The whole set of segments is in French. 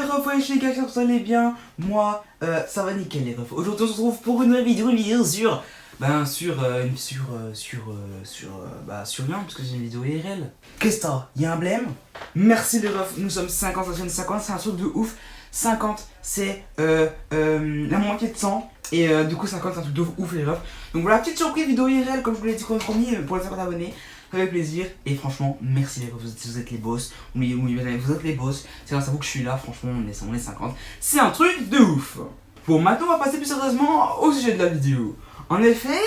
refs, ouais, les gars, j'espère que vous allez bien. Moi, ça va nickel les refs. Aujourd'hui on se retrouve pour une nouvelle vidéo sur... sur rien, parce que j'ai une vidéo IRL. Qu'est-ce que t'as? Y'a un blême? Merci les refs, nous sommes 50, la chaîne 50, c'est un truc de ouf. 50, c'est la moitié de 100. Et du coup 50 c'est un truc de ouf les refs. Donc voilà, petite surprise vidéo IRL comme je vous l'ai dit comme promis pour les 50 abonnés. Avec plaisir et franchement merci les refs, vous êtes les boss. Oui, vous êtes les boss. C'est grâce à vous que je suis là, franchement on est 50. C'est un truc de ouf. Bon maintenant on va passer plus sérieusement au sujet de la vidéo. En effet,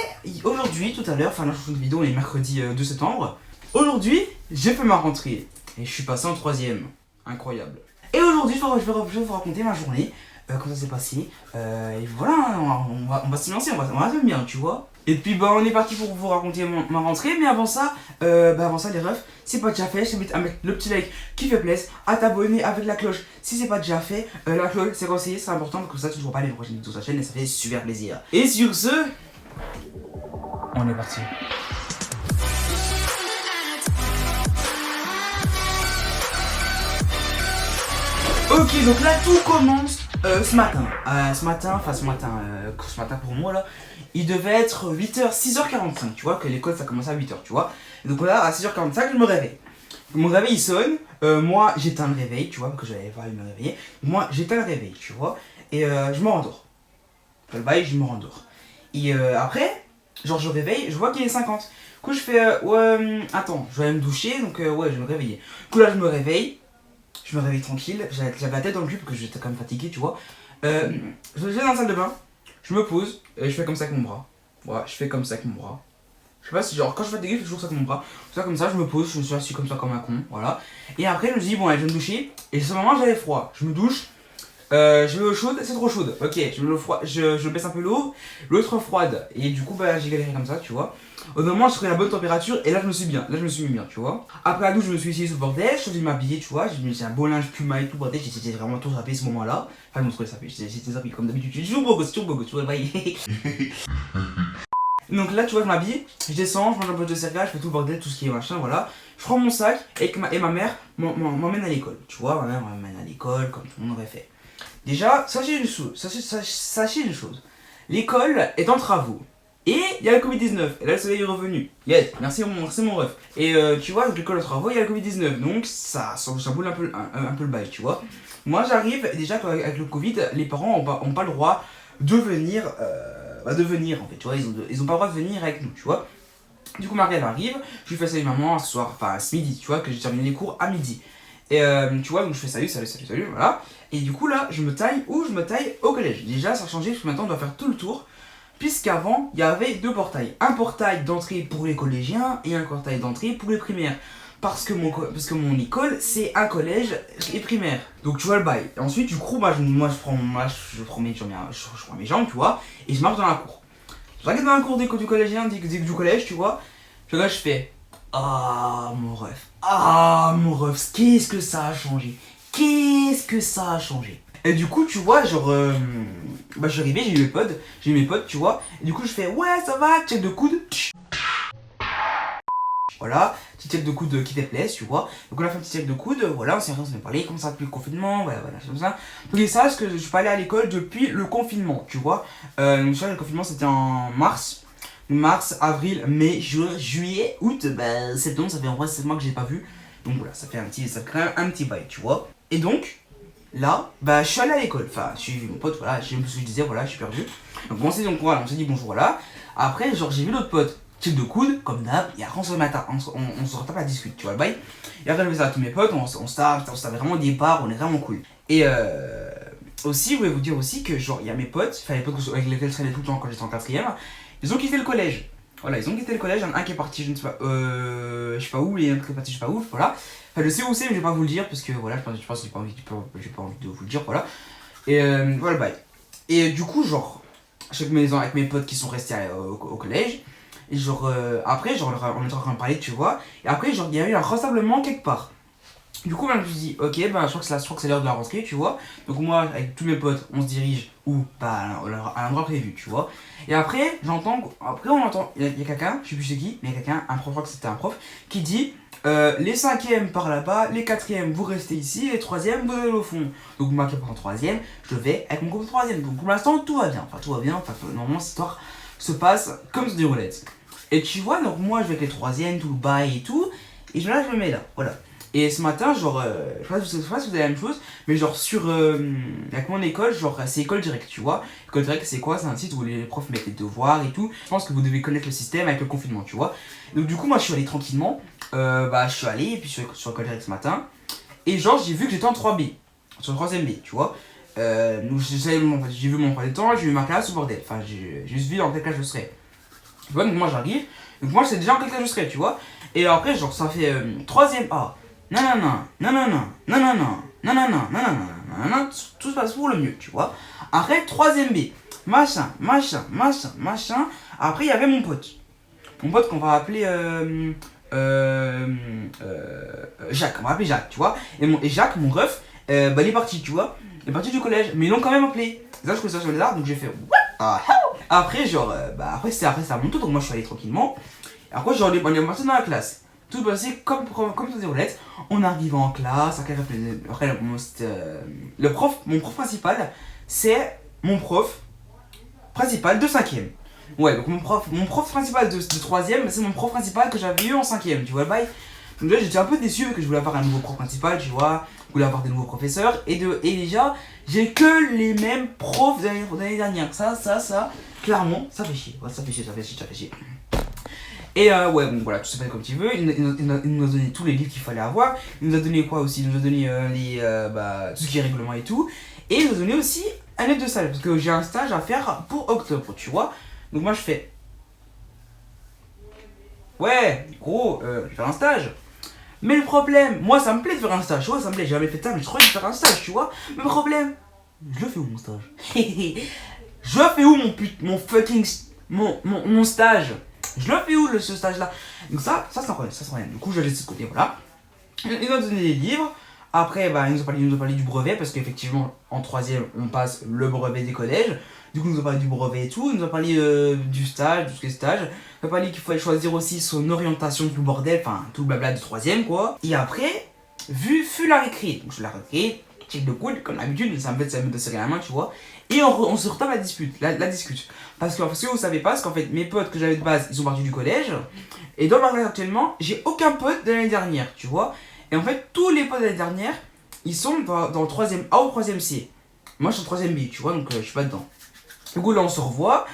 aujourd'hui, tout à l'heure, enfin là je fais une vidéo, on est mercredi 2 septembre. Aujourd'hui, j'ai fait ma rentrée et je suis passé en 3ème. Incroyable. Et aujourd'hui, je vais vous raconter ma journée, comment ça s'est passé. Et voilà, on va se lancer, on va se bien, tu vois. Et puis bah on est parti pour vous raconter ma rentrée, mais avant ça les refs, c'est pas déjà fait, je t'invite à mettre le petit like qui fait plaisir, à t'abonner avec la cloche si c'est pas déjà fait. La cloche c'est conseillé, c'est important, parce que ça tu ne vois pas les prochaines vidéos sur la chaîne et ça fait super plaisir. Et sur ce, on est parti. Ok, donc là tout commence ce matin. Ce matin pour moi là, il devait être 8h, 6h45, tu vois, que l'école ça commence à 8h, tu vois. Et donc là, à 6h45, je me réveille. Mon réveil il sonne, moi j'éteins le réveil, tu vois, parce que j'avais pas envie de me réveiller. Moi j'éteins le réveil, tu vois, et je me rendors. Le bail, je me rendors. Et après, genre je réveille, je vois qu'il est 50. Du coup je fais, attends, je vais aller me doucher, donc ouais, je vais me réveiller. Du coup là je me réveille tranquille, j'avais la tête dans le cul parce que j'étais quand même fatigué, tu vois. Je vais dans la salle de bain, je me pose, et je fais comme ça avec mon bras. Voilà, je fais comme ça avec mon bras. Je sais pas si, genre, quand je fais des griffes, je fais toujours ça avec mon bras. Ça, comme ça, je me pose, je me suis assis comme ça, comme un con, voilà. Et après, je me dis, bon, allez, je vais me doucher. Et à ce moment, j'avais froid. Je me douche, je mets l'eau chaude, c'est trop chaude. Ok, je mets l'eau froide, je baisse un peu l'eau est trop froide. Et du coup, bah, j'ai galéré comme ça, tu vois. Au moment, je trouvais la bonne température, et là, je me suis mis bien, tu vois. Après la douche, je me suis essayé sous le bordel, je suis venu m'habiller, tu vois. J'ai mis un beau linge Puma et tout, bordel, j'étais vraiment tout sapé ce moment-là. Enfin, je me trouvais sapé, j'étais sapé comme d'habitude. J'ai toujours beau gosse, tu vois, le bail. Donc là, tu vois, je m'habille, je descends, je mange un peu de céréales, je fais tout le bordel, tout ce qui est machin, voilà. Je prends mon sac et ma mère m'emmène à l'école. Tu vois, ma mère m'emmène à l'école comme tout le monde aurait fait. Déjà, sachez une chose. L'école est en travaux. Et il y a le Covid-19. Et là, le soleil est revenu. Yes, merci mon ref. Et tu vois, donc l'école est en travaux, il y a le Covid-19. Donc ça boule un peu le bail, tu vois. Moi, j'arrive, déjà, avec le Covid, les parents ont pas le droit de venir... de venir en fait, tu vois, ils ont pas le droit de venir avec nous, tu vois. Du coup Marie arrive, je lui fais salut maman ce soir, enfin ce midi, tu vois, que j'ai terminé les cours à midi. Et tu vois, donc je fais salut, voilà. Et du coup là, je me taille au collège. Déjà ça a changé, parce que maintenant on doit faire tout le tour. Puisqu'avant, il y avait deux portails. Un portail d'entrée pour les collégiens et un portail d'entrée pour les primaires. Parce que mon école, c'est un collège et primaire. Donc tu vois le bail. Et ensuite, du coup, je prends mes jambes, tu vois, et je marche dans la cour. J'arrive dans la cour du collégien, du collège, tu vois. Là, je fais ah mon ref, qu'est-ce que ça a changé? Et du coup, tu vois, genre, je suis arrivé, j'ai eu mes potes, tu vois. Et du coup, je fais ouais, ça va, check de coude. Voilà, petit check de coude qui fait plaisir, tu vois. Donc on a fait un petit check de coude, voilà, on s'est parlé, comment ça depuis le confinement, voilà, c'est comme ça. Donc ils savent que je suis pas allé à l'école depuis le confinement, tu vois. Donc le confinement c'était en mars, avril, mai, juin, juillet, août, septembre, ça fait en vrai 7 mois que j'ai pas vu. Donc voilà, ça fait quand même un petit bail, tu vois. Et donc, là, je suis allé à l'école, enfin, j'ai vu mon pote, voilà, je disais, voilà, je suis perdu. Donc on s'est dit bonjour, voilà. Après, genre, j'ai vu l'autre pote. Check de coude, comme d'hab, et après on se retape à discuter, tu vois le bail. Et après je fais ça à tous mes potes, on se tape vraiment des parts, on est vraiment cool. Et aussi, je voulais vous dire aussi que genre, il y a mes potes, enfin les potes avec lesquels je traînais tout le temps quand j'étais en 4ème, ils ont quitté le collège. Voilà, ils ont quitté le collège, un qui est parti, je ne sais pas où, et un qui est parti, je sais pas où, voilà. Enfin, je sais où c'est, mais je vais pas vous le dire, parce que voilà, je pense que j'ai pas envie de vous le dire, voilà. Et voilà le bail. Et du coup, genre, avec mes potes qui sont restés au collège. Et genre, après, genre, on est en train de parler, tu vois. Et après, genre, il y a eu un rassemblement quelque part. Du coup, ben, je me suis dit, ok, bah, je crois que c'est l'heure de la rentrée, tu vois. Donc, moi, avec tous mes potes, on se dirige où? Bah, à l'endroit prévu, tu vois. Et après, on entend, il y a quelqu'un, je sais plus c'est qui, mais il y a quelqu'un, un prof, je crois que c'était un prof, qui dit, les cinquièmes par là-bas, les quatrièmes, vous restez ici, les troisièmes, vous allez au fond. Donc, moi qui est en troisième, je vais avec mon groupe de troisième. Donc, pour l'instant, tout va bien. Enfin, tout va bien. Enfin, normalement, cette histoire se passe comme des roulettes. Et tu vois, donc, moi, je vais avec les troisièmes, tout le bail et tout. Et là, je me mets là, voilà. Et ce matin, genre, je sais pas si vous avez la même chose, mais genre avec mon école, genre, c'est école directe, tu vois. École directe, c'est quoi? C'est un site où les profs mettent les devoirs et tout. Je pense que vous devez connaître le système avec le confinement, tu vois. Donc, du coup, moi, je suis allé tranquillement. Bah, je suis allé, et puis sur école directe ce matin. Et genre, j'ai vu que j'étais en 3B, sur le 3ème B, tu vois. Donc, j'ai vu mon emploi du temps, j'ai vu ma classe, au bordel. Enfin, j'ai juste vu dans quelle classe je serais. Tu vois, donc moi, j'arrive. Donc, moi, je sais déjà en quelle classe je serais, tu vois. Et après, genre, ça fait 3ème A. Non, non, non, non, non, non, non, non, non, non, non, non, non, non, non, tout se passe pour le mieux, tu vois. Après, 3ème B, machin, machin, machin, machin. Après, il y avait mon pote. Mon pote qu'on va appeler Jacques, on va appeler Jacques, tu vois. Et Jacques, mon ref, bah, il est parti, tu vois. Il est parti du collège, mais ils l'ont quand même appelé. Et là, je trouvais ça sur les arts, donc j'ai fait what? Ah, après, genre, bah, après, c'est à mon tour, donc moi, je suis allé tranquillement. Et après, genre, on est parti dans la classe. Tout passé comme ça des roulettes. On arrive en classe, après, mon prof principal, c'est mon prof principal de 5ème. Ouais, donc mon prof principal de 3ème, c'est mon prof principal que j'avais eu en 5ème, tu vois le bail. Donc là, j'étais un peu déçu que je voulais avoir un nouveau prof principal, tu vois, je voulais avoir des nouveaux professeurs, et déjà, j'ai que les mêmes profs de l'année dernière. Ça, clairement, ça fait chier. Ouais, ça fait chier. Et ouais, bon voilà, tout se fait comme tu veux. Il nous a donné tous les livres qu'il fallait avoir. Il nous a donné quoi aussi? Il nous a donné tout ce qui est règlement et tout. Et il nous a donné aussi un aide de salle. Parce que j'ai un stage à faire pour octobre, tu vois. Donc moi je fais. Ouais, gros, je vais faire un stage. Mais le problème, moi ça me plaît de faire un stage, tu vois, ça me plaît. J'ai jamais fait ça, mais je crois que je vais faire un stage, tu vois. Mais le problème, je le fais où mon stage? Je fais où mon fucking. Mon stage? Je le fais où ce stage là? Donc ça c'est un problème, ça c'est un problème. Du coup je laisse de côté, voilà. Ils nous ont donné des livres. Après bah, ils nous ont parlé du brevet parce qu'effectivement en 3ème on passe le brevet des collèges. Du coup ils nous ont parlé du brevet et tout. Ils nous ont parlé du stage, de ce qui est stage. Ils nous ont parlé qu'il fallait choisir aussi son orientation, tout le bordel, enfin tout le blabla du 3ème quoi. Et après, fut la récré. Donc je la récré, check de coude, comme d'habitude, ça me fait de serrer la main, tu vois. Et on se retable la discute. Parce que vous savez pas, parce qu'en fait, mes potes que j'avais de base, ils sont partis du collège. Et dans ma classe actuellement, j'ai aucun pote de l'année dernière, tu vois. Et en fait, tous les potes de l'année dernière, ils sont dans le 3ème A ou 3ème C. Moi, je suis en 3ème B, tu vois, donc je suis pas dedans. Du coup, là, on se revoit.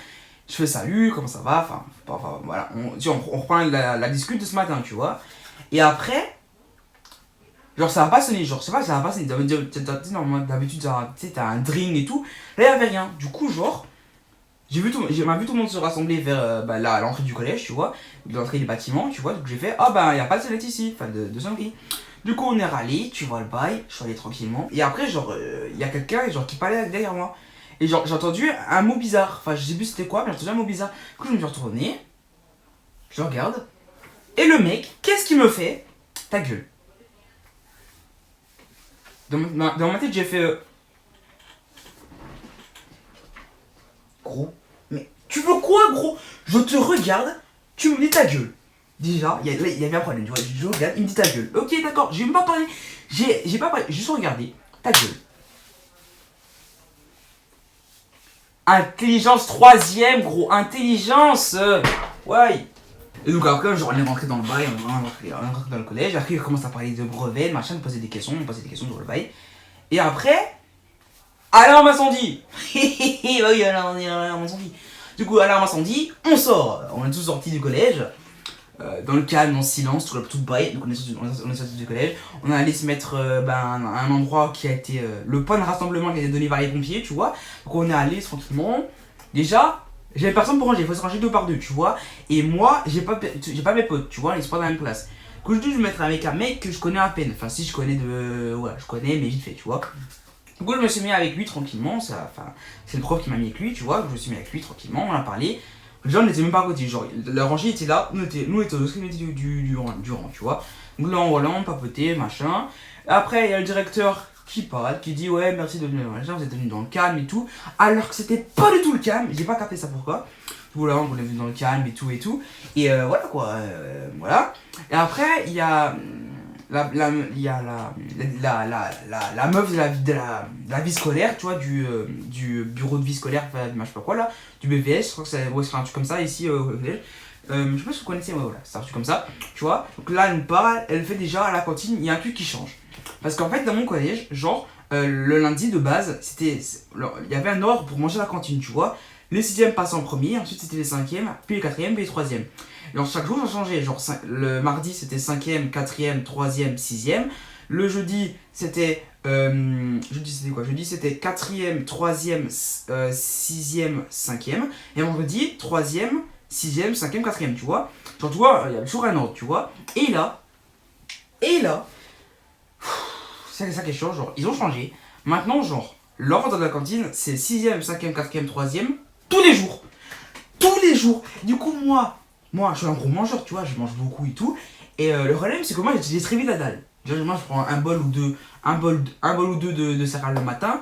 Je fais salut, comment ça va? Enfin voilà. On reprend la discute de ce matin, tu vois. Et après. Genre ça va pas sonner, genre je sais pas, ça va pas sonner. Normalement d'habitude t'as un dring et tout. Là y'avait rien. Du coup genre, j'ai vu tout le monde se rassembler vers l'entrée du collège, tu vois. L'entrée des bâtiments, tu vois. Donc j'ai fait, ah bah y a pas de sonnette ici, enfin de sonnerie. Du coup on est rallé, tu vois le bail, je suis allé tranquillement. Et après genre, y a quelqu'un genre qui parlait derrière moi. Et genre j'ai entendu un mot bizarre, enfin je sais plus c'était quoi, mais j'ai entendu un mot bizarre. Du coup je me suis retourné, je le regarde. Et le mec, qu'est-ce qu'il me fait? Ta gueule. Dans ma tête, j'ai fait. Gros, mais tu veux quoi, gros? Je te regarde, tu me dis ta gueule. Déjà, il y avait un problème, tu vois. Je regarde, il me dit ta gueule. Ok, d'accord, j'ai même pas parlé. J'ai pas parlé, j'ai juste regardé. Ta gueule. Intelligence 3ème, gros, intelligence. Ouais. Et donc après, genre, on est rentré dans le bail, on est rentré dans le collège. Après, il commence à parler de brevet, de machin, de poser des questions, sur le bail. Et après, alarme incendie. Oui, alarme incendie. Du coup, alarme incendie, on sort. On est tous sortis du collège. Dans le calme, dans le silence, tout le bail. Donc on est sortis du collège. On est allé se mettre à un endroit qui a été le point de rassemblement qui a été donné par les pompiers, tu vois. Donc on est allé tranquillement. Déjà, j'avais personne pour ranger, il faut se ranger deux par deux, tu vois. Et moi, j'ai pas mes potes, tu vois, ils sont pas dans la même classe. Du coup, je me mettre avec un mec que je connais à peine. Enfin, si je connais ouais, je connais, mais vite fait, tu vois. Du coup, je me suis mis avec lui tranquillement. C'est le prof qui m'a mis avec lui, tu vois. Je me suis mis avec lui tranquillement, on a parlé. Les gens n'étaient même pas à côté, genre, la rangée était là, nous étions au deuxième du rang, tu vois. Donc là, on papotait, machin. Après, il y a le directeur qui parle, qui dit ouais, merci de venir, vous êtes venu dans le calme et tout. Alors que c'était pas du tout le calme, j'ai pas capté ça pourquoi. Voilà, on est venu dans le calme et tout et tout. Et voilà quoi, voilà. Et après, il y a il y a la meuf de la vie scolaire, tu vois, du bureau de vie scolaire, enfin, je sais pas quoi là, du BVS, je crois que c'est ouais, un truc comme ça ici au collège. Je sais pas si vous connaissez, ouais, voilà, c'est un truc comme ça, tu vois. Donc là, elle me parle, elle fait déjà à la cantine, il y a un truc qui change. Parce qu'en fait, dans mon collège, genre, le lundi de base, il y avait un ordre pour manger à la cantine, tu vois. Les 6e passaient en premier, ensuite c'était les 5e, puis les 4e, puis les 3e. Alors chaque jour ça changeait, genre le mardi c'était 5e, 4e, 3e, 6e. Le jeudi c'était. Jeudi c'était quoi? Jeudi c'était 4e, 3e, 6e, 5e. Et vendredi 3e, 6e, 5e, 4e, tu vois. Genre tu vois, il y a toujours un ordre, tu vois. Et là, c'est ça qui change, genre ils ont changé. Maintenant, genre, l'ordre de la cantine c'est 6e, 5e, 4e, 3e, tous les jours. Tous les jours. Du coup, moi, je suis un gros mangeur, tu vois, je mange beaucoup et tout. Et le problème, c'est que moi, j'ai très vite la dalle. Genre, moi, je prends un bol ou deux, un bol ou deux de céréales le matin.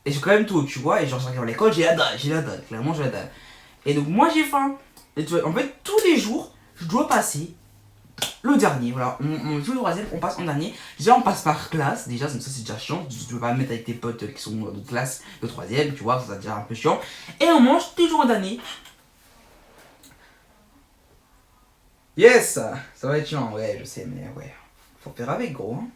Et j'ai quand même tout, tu vois. Et genre, j'arrive à l'école, j'ai la dalle, clairement, j'ai la dalle. Et donc, moi, j'ai faim. Et tu vois, en fait, tous les jours, je dois passer le dernier. Voilà, tous les troisième, on passe en dernier. Déjà, on passe par classe. Déjà, ça, c'est déjà chiant. Tu peux pas me mettre avec tes potes qui sont de classe de troisième, tu vois, ça, c'est déjà un peu chiant. Et on mange toujours en dernier. Yes, ça va être chiant, ouais, je sais, mais ouais, faut faire avec, gros. Hein.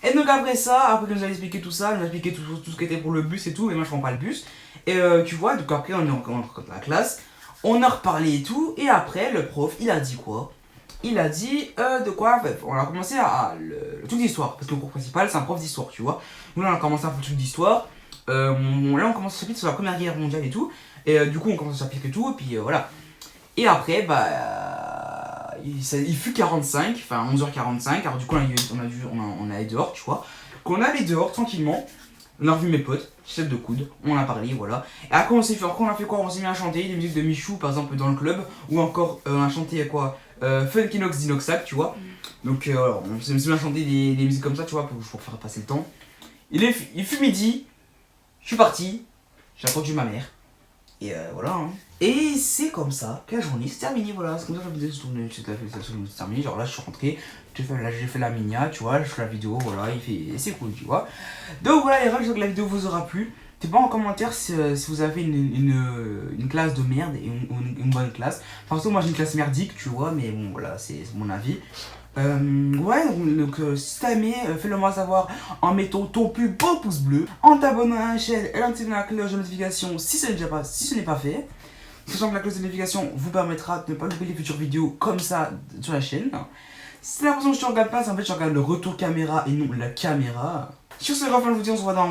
Et donc après ça, après que nous a expliqué tout ça, nous a expliqué tout ce qui était pour le bus et tout, mais moi je prends pas le bus. Et tu vois, donc après on est encore dans la classe, on a reparlé et tout, et après le prof, il a dit quoi? Il a dit de quoi? On a commencé le truc d'histoire, parce que le cours principal c'est un prof d'histoire, tu vois. Nous là on a commencé un peu le truc d'histoire, là on commence à chapitre sur la première guerre mondiale et tout, et du coup on commence à chapitre et tout, et puis voilà. Et après, il fut 45, enfin 11h45, alors du coup on allait dehors, tu vois. Quand on allait dehors tranquillement, on a revu mes potes, chef de coude, on a parlé, voilà. Et après on s'est fait quoi? On s'est mis à chanter des musiques de Michou par exemple dans le club, ou encore on a chanté quoi, Funkinox d'Inoxac, tu vois. Donc on s'est mis à chanter des musiques comme ça, tu vois, pour faire passer le temps. Il fut midi, je suis parti, j'ai attendu ma mère. Et voilà. Hein. Et c'est comme ça que la journée s'est terminée. Voilà, c'est comme ça que la vidéo s'est terminée. Genre là, je suis rentré, j'ai fait la minia, tu vois, je fais la vidéo, voilà, c'est cool, tu vois. Donc voilà, les rêves, j'espère que la vidéo vous aura plu. N'hésitez pas en commentaire si vous avez une classe de merde et une bonne classe. Enfin, moi j'ai une classe merdique, tu vois, mais bon, voilà, c'est mon avis. Ouais, donc si t'as aimé, fais-le moi savoir en mettant ton plus beau pouce bleu, en t'abonnant à la chaîne et en activant la cloche de notification si ce n'est pas fait. Sachant que la cloche de notification vous permettra de ne pas louper les futures vidéos comme ça sur la chaîne. Si t'as l'impression que je te regarde pas, en fait je regarde le retour caméra et non la caméra. Sur ce, enfin, je vous dis, on se voit dans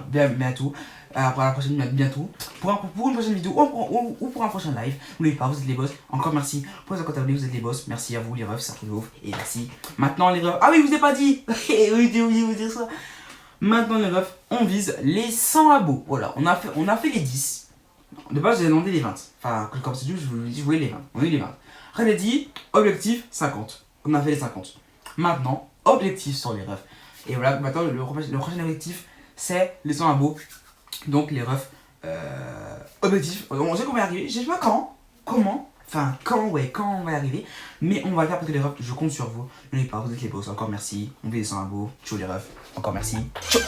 bientôt. Pour la prochaine bientôt. Pour une prochaine vidéo ou pour un prochain live. N'oubliez pas, vous êtes les boss. Encore merci pour les abonnés, vous êtes les boss. Merci à vous les refs, ça fait ouf. Et merci. Maintenant les refs. Ah oui, je vous ai pas dit. Oui, j'ai oublié de vous dire ça. Maintenant les refs, on vise les 100 abos. Voilà, on a fait les 10. De base, j'ai demandé les 20. Enfin, comme c'est dit, je vous ai dit, je voulais les 20. On a eu les 20. Après, j'ai dit, objectif 50. On a fait les 50. Maintenant, objectif sur les refs. Et voilà, maintenant le prochain objectif c'est les 100 abos. Donc les refs, objectif, on sait qu'on va y arriver, je sais pas quand on va y arriver. Mais on va le faire parce que les refs, je compte sur vous. N'oubliez pas, vous êtes les boss, encore merci. On fait les 100 abos, ciao les refs, encore merci. Ciao.